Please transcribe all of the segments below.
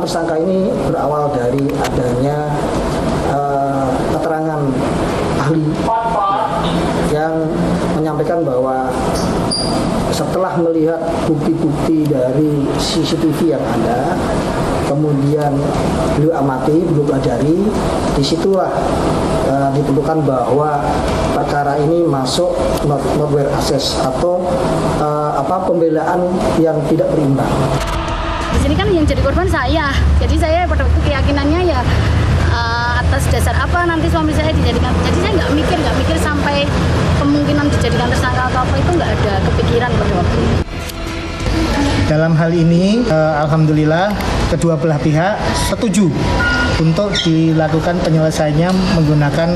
tersangka ini berawal dari adanya keterangan ahli yang menyampaikan bahwa setelah melihat bukti-bukti dari CCTV yang ada, kemudian beliau amati, beliau pelajari, disitulah ditentukan bahwa perkara ini masuk malware access atau pembelaan yang tidak berimbang. Di sini kan yang jadi korban saya, jadi saya pada waktu keyakinannya ya atas dasar apa nanti suami saya dijadikan, jadi saya nggak mikir sampai kemungkinan dijadikan tersangka atau apa, itu nggak ada kepikiran pada waktu itu. Dalam hal ini, alhamdulillah kedua belah pihak setuju untuk dilakukan penyelesaiannya menggunakan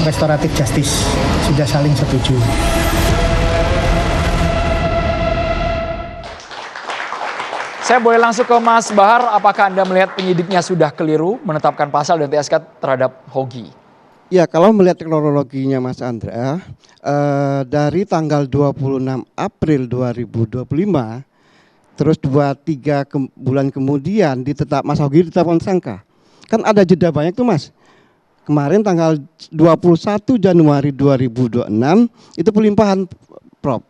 restoratif justice, sudah saling setuju. Saya boleh langsung ke Mas Bahar, apakah Anda melihat penyidiknya sudah keliru menetapkan pasal dan TSK terhadap Hogi? Ya, kalau melihat kronologinya Mas Andra, dari tanggal 26 April 2025, terus 2-3 bulan kemudian Mas Hogi ditetapkan tersangka. Kan ada jeda banyak tuh Mas. Kemarin tanggal 21 Januari 2026 itu pelimpahan Prof.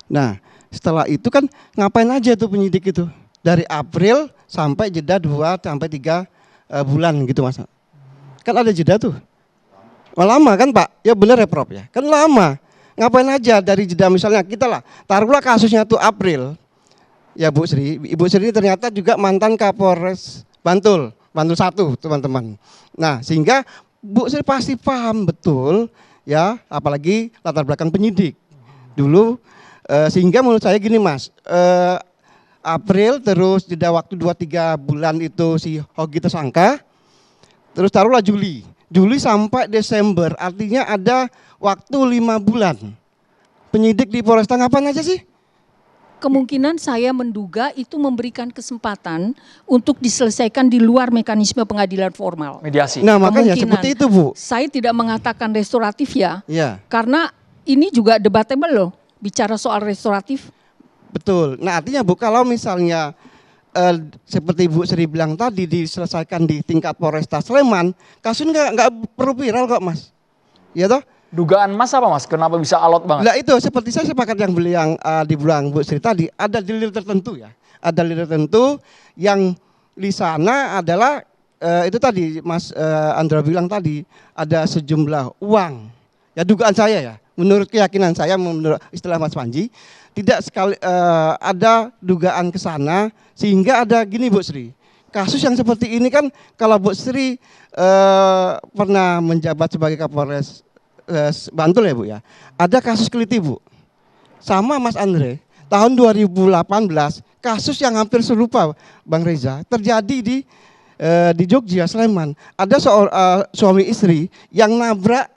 Nah, setelah itu kan ngapain aja tuh penyidik itu? Dari April sampai jeda 2-3 bulan gitu Mas. Kan ada jeda tuh. Lama kan Pak? Ya benar ya Prof ya. Kan lama. Ngapain aja dari jeda misalnya kita lah. Taruhlah kasusnya tuh April. Ya Bu Sri. Ibu Sri ini ternyata juga mantan Kapolres Bantul 1 teman-teman. Nah sehingga Bu Sri pasti paham betul ya. Apalagi latar belakang penyidik. Dulu sehingga menurut saya gini Mas. April terus jeda waktu 2-3 bulan itu si Hogi tersangka. Terus taruhlah Juli sampai Desember, artinya ada waktu 5 bulan. Penyidik di Polresta ngapain aja sih? Kemungkinan saya menduga itu memberikan kesempatan untuk diselesaikan di luar mekanisme pengadilan formal. Mediasi. Nah makanya seperti itu Bu. Saya tidak mengatakan restoratif ya, karena ini juga debatable loh, bicara soal restoratif. Betul, nah artinya Bu kalau misalnya seperti Bu Sri bilang tadi diselesaikan di tingkat Polresta Sleman, kasusnya nggak perlu viral kok Mas. Ya toh? Dugaan Mas apa Mas? Kenapa bisa alot banget? Nah itu seperti saya sepakat yang dibilang Bu Sri tadi, ada dalil tertentu ya. Ada dalil tertentu yang di sana adalah itu tadi Mas Andra bilang tadi ada sejumlah uang. Ya dugaan saya ya, menurut keyakinan saya, menurut istilah Mas Panji, tidak sekali ada dugaan ke sana sehingga ada gini Bu Sri. Kasus yang seperti ini kan kalau Bu Sri pernah menjabat sebagai Kapolres Bantul ya Bu ya. Ada kasus keliti Bu. Sama Mas Andre, tahun 2018 kasus yang hampir serupa Bang Reza terjadi di Jogja Sleman. Ada suami istri yang nabrak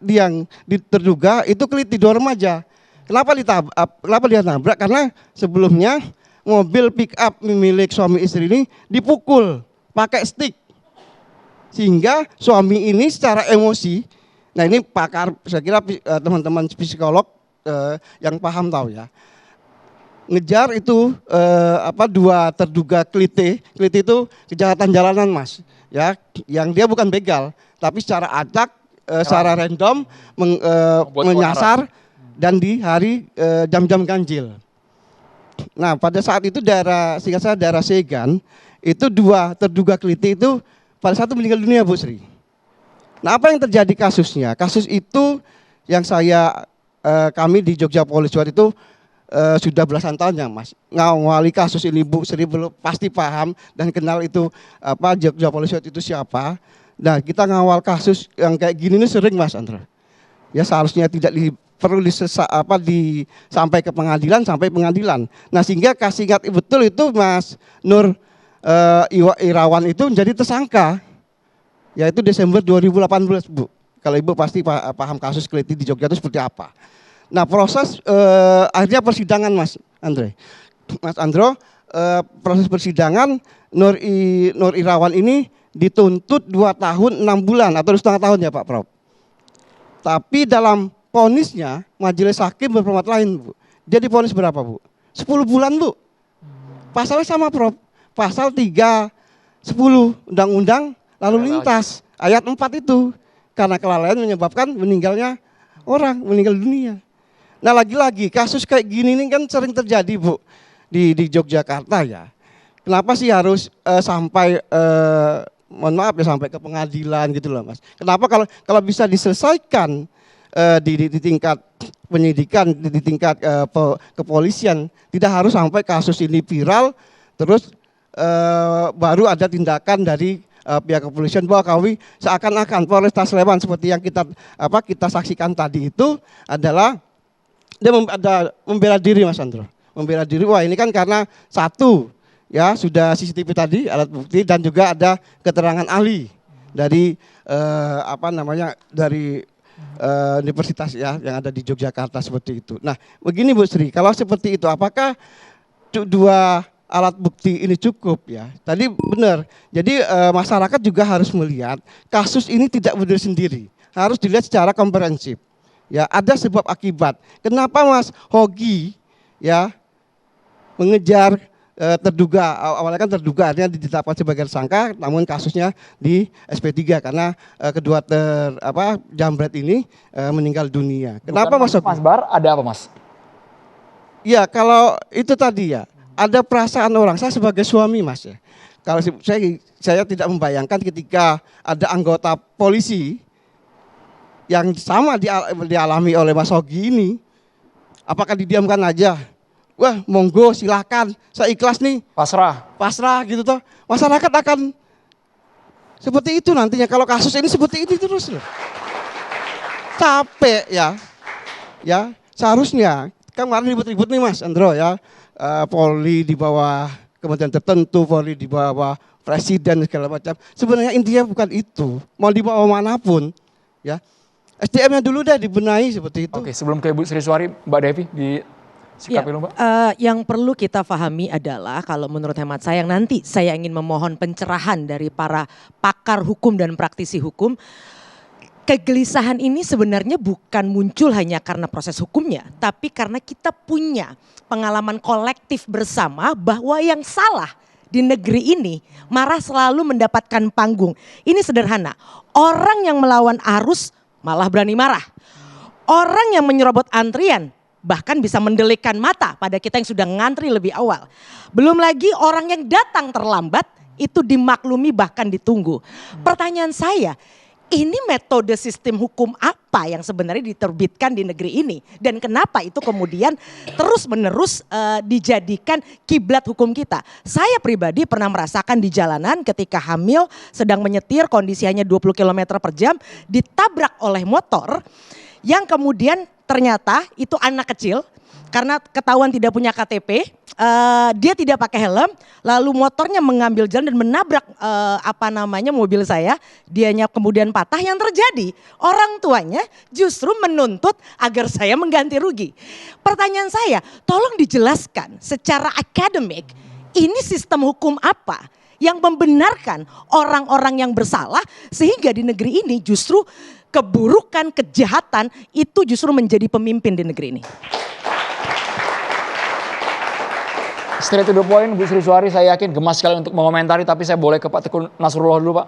yang terduga itu keliti 2 remaja. Kenapa dia nabrak? Karena sebelumnya mobil pick up milik suami istri ini dipukul pakai stick. Sehingga suami ini secara emosi, nah ini pakar, saya kira teman-teman psikolog yang paham tahu ya. Ngejar itu 2 terduga keliti itu kejahatan jalanan Mas. Ya, yang dia bukan begal, tapi secara acak, secara random menyasar dan di hari jam-jam ganjil. Nah pada saat itu singkat saya daerah Segan, itu 2 terduga keliti itu pada saat itu meninggal dunia Bu Sri. Nah apa yang terjadi kasusnya? Kasus itu yang kami di Jogja Police Watch itu sudah belasan tahun ya Mas. Ngawali kasus ini Bu Sri belum pasti paham dan kenal itu Jogja Police Watch itu siapa. Nah kita ngawal kasus yang kayak gini ini sering Mas Andra. Ya seharusnya tidak perlu sampai ke pengadilan, Nah sehingga kasih ingat betul itu Mas Nur Irawan itu menjadi tersangka. Yaitu Desember 2018 Bu. Kalau Ibu pasti paham kasus keliti di Jogja itu seperti apa. Nah proses akhirnya persidangan Mas Andre. Mas Andro, proses persidangan Nur Irawan ini dituntut 2 tahun 6 bulan atau 2,5 tahun ya Pak Prof. Tapi dalam vonisnya majelis hakim berpendapat lain Bu. Dia divonis berapa Bu? 10 bulan Bu. Pasalnya sama Prof. Pasal 310 Undang-Undang Lalu Lintas ayat 4 itu. Karena kelalaian menyebabkan meninggalnya orang, meninggal dunia. Nah lagi-lagi kasus kayak gini ini kan sering terjadi Bu di Yogyakarta ya. Kenapa sih harus sampai mohon maaf ya sampai ke pengadilan gitu loh Mas. Kenapa kalau bisa diselesaikan di tingkat penyidikan, di tingkat kepolisian, tidak harus sampai kasus ini viral terus baru ada tindakan dari pihak kepolisian bahwa kami seakan-akan Polresta Sleman seperti yang kita saksikan tadi itu adalah dia membela diri Mas Andro. Membela diri, wah ini kan karena satu ya sudah CCTV tadi alat bukti dan juga ada keterangan ahli dari dari universitas ya yang ada di Yogyakarta seperti itu. Nah begini Bu Sri, kalau seperti itu apakah dua alat bukti ini cukup ya? Tadi benar, jadi masyarakat juga harus melihat kasus ini tidak berdiri sendiri, harus dilihat secara komprehensif. Ya ada sebab akibat. Kenapa Mas Hogi ya mengejar terduga, awalnya kan terduga artinya ditetapkan sebagai tersangka, namun kasusnya di SP3 karena kedua jambret ini meninggal dunia. Kenapa Mas Hogi? Mas Bahar ada apa Mas? Ya kalau itu tadi ya, ada perasaan orang, saya sebagai suami Mas ya, kalau saya tidak membayangkan ketika ada anggota polisi yang sama dialami oleh Mas Hogi ini, apakah didiamkan aja? Wah monggo silakan, saya ikhlas nih. Pasrah gitu toh. Masyarakat akan seperti itu nantinya kalau kasus ini seperti ini terus loh. Capek ya. Ya, seharusnya kan kemarin ribut-ribut nih Mas Andro ya. Polri di bawah kementerian tertentu, Polri di bawah presiden segala macam. Sebenarnya intinya bukan itu. Mau dibawa manapun ya. SDM-nya dulu deh dibenahi seperti itu. Oke, sebelum ke Bu Sri Suari, Mbak Devi di sikapi Mbak. Yang perlu kita pahami adalah kalau menurut hemat saya yang nanti saya ingin memohon pencerahan dari para pakar hukum dan praktisi hukum. Kegelisahan ini sebenarnya bukan muncul hanya karena proses hukumnya, tapi karena kita punya pengalaman kolektif bersama bahwa yang salah di negeri ini marah selalu mendapatkan panggung. Ini sederhana, orang yang melawan arus malah berani marah. Orang yang menyerobot antrian bahkan bisa mendelikkan mata pada kita yang sudah ngantri lebih awal. Belum lagi orang yang datang terlambat itu dimaklumi bahkan ditunggu. Pertanyaan saya, ini metode sistem hukum apa yang sebenarnya diterbitkan di negeri ini? Dan kenapa itu kemudian terus menerus dijadikan kiblat hukum kita? Saya pribadi pernah merasakan di jalanan ketika hamil sedang menyetir kondisi hanya 20 km per jam ditabrak oleh motor yang kemudian ternyata itu anak kecil karena ketahuan tidak punya KTP, dia tidak pakai helm, lalu motornya mengambil jalan dan menabrak mobil saya, dianya kemudian patah. Yang terjadi orang tuanya justru menuntut agar saya mengganti rugi. Pertanyaan saya, tolong dijelaskan secara akademik, ini sistem hukum apa yang membenarkan orang-orang yang bersalah sehingga di negeri ini justru keburukan, kejahatan itu justru menjadi pemimpin di negeri ini. Straight to the point, Bu Sri Suari saya yakin gemas sekali untuk mengomentari, tapi saya boleh ke Pak Teguh Nasrullah dulu Pak.